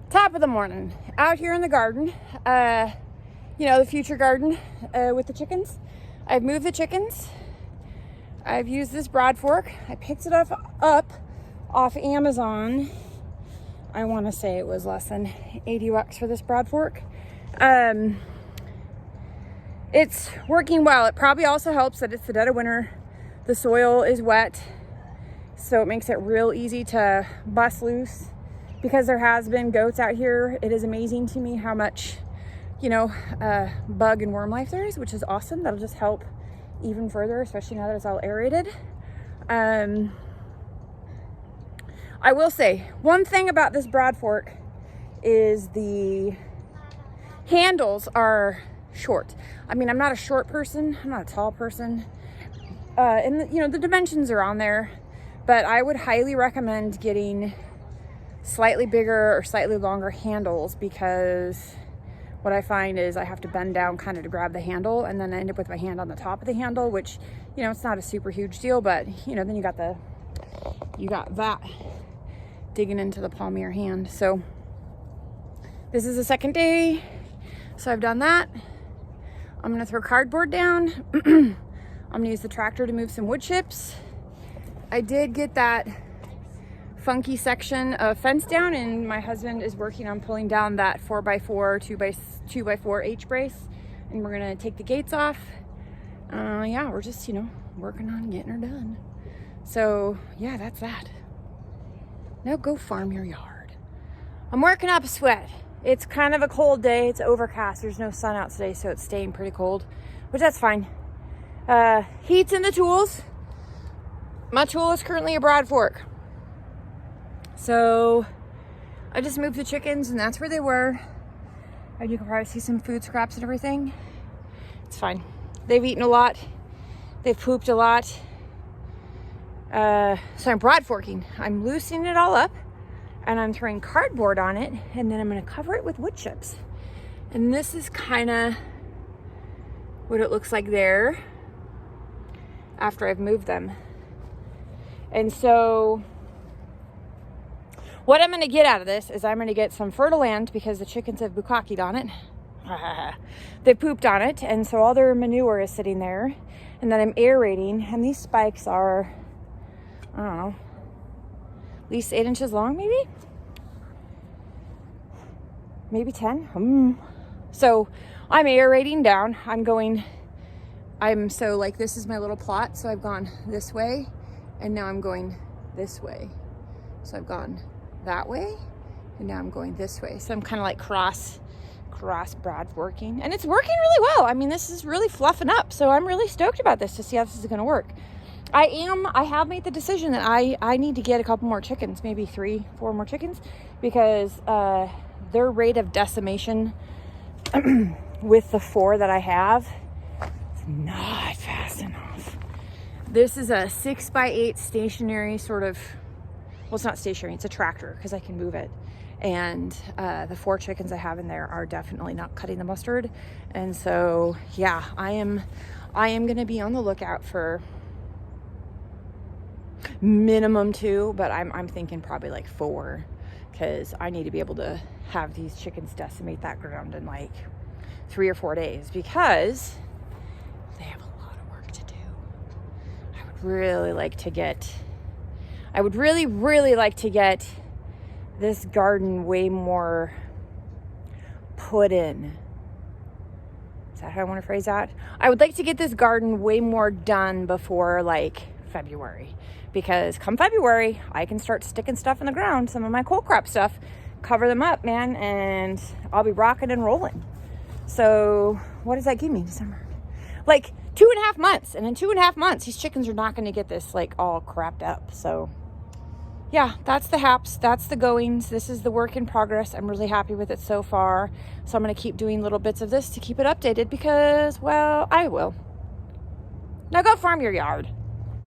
Top of the morning, out here in the garden, the future garden with the chickens. I've moved the chickens. I've used this Broadfork. I picked it up off Amazon. I want to say it was less than 80 bucks for this Broadfork. It's working well. It probably also helps that it's the dead of winter. The soil is wet, so it makes it real easy to bust loose. Because there has been goats out here, it is amazing to me how much, bug and worm life there is, which is awesome. That'll just help even further, especially now that it's all aerated. I will say, one thing about this Broadfork is the handles are short. I mean, I'm not a short person, I'm not a tall person. And the dimensions are on there, but I would highly recommend getting slightly bigger or slightly longer handles, because what I find is I have to bend down kind of to grab the handle, and then I end up with my hand on the top of the handle, which, it's not a super huge deal, but then you got that digging into the palm of your hand. So this is the second day, so I've done that. I'm gonna throw cardboard down. I'm gonna use the tractor to move some wood chips. I did get that funky section of fence down, and my husband is working on pulling down that 4x4 2x4 H brace, and we're gonna take the gates off. We're just working on getting her done. So yeah, that's that. Now go farm your yard. I'm working up a sweat. It's kind of a cold day. It's overcast. There's no sun out today, so it's staying pretty cold, but that's fine. Heat's in the tools. My tool is currently a Broadfork. So I just moved the chickens, and that's where they were. And you can probably see some food scraps and everything. It's fine. They've eaten a lot. They've pooped a lot. So I'm Broadforking. I'm loosening it all up, and I'm throwing cardboard on it, and then I'm going to cover it with wood chips. And this is kind of what it looks like there after I've moved them. And so what I'm going to get out of this is I'm going to get some fertile land, because the chickens have bukkakied on it. They pooped on it, and so all their manure is sitting there. And then I'm aerating, and these spikes are, I don't know, at least 8 inches long, maybe 10. So I'm aerating down. This is my little plot. So I've gone this way, and now I'm going this way. So I've gone that way, and now I'm going this way. So I'm kind of like cross Broadforking, and it's working really well. I mean, this is really fluffing up, so I'm really stoked about this to see how this is going to work. I have made the decision that I need to get a couple more chickens, maybe 3-4 more chickens, because their rate of decimation with the 4 that I have is not fast enough. This is a 6x8 stationary sort of, well, it's not stationary, it's a tractor, because I can move it. And the 4 chickens I have in there are definitely not cutting the mustard. And so, yeah, I am going to be on the lookout for minimum 2, but I'm thinking probably like 4, because I need to be able to have these chickens decimate that ground in like 3 or 4 days, because they have a lot of work to do. I would really like to get this garden way more put in. Is that how I want to phrase that? I would like to get this garden way more done before like February, because come February, I can start sticking stuff in the ground, some of my cold crop stuff, cover them up, man, and I'll be rocking and rolling. So what does that give me? December, like 2.5 months, and in 2.5 months, these chickens are not going to get this like all crapped up. So yeah, that's the haps, that's the goings. This is the work in progress. I'm really happy with it so far. So I'm going to keep doing little bits of this to keep it updated, because, well, I will. Now go farm your yard.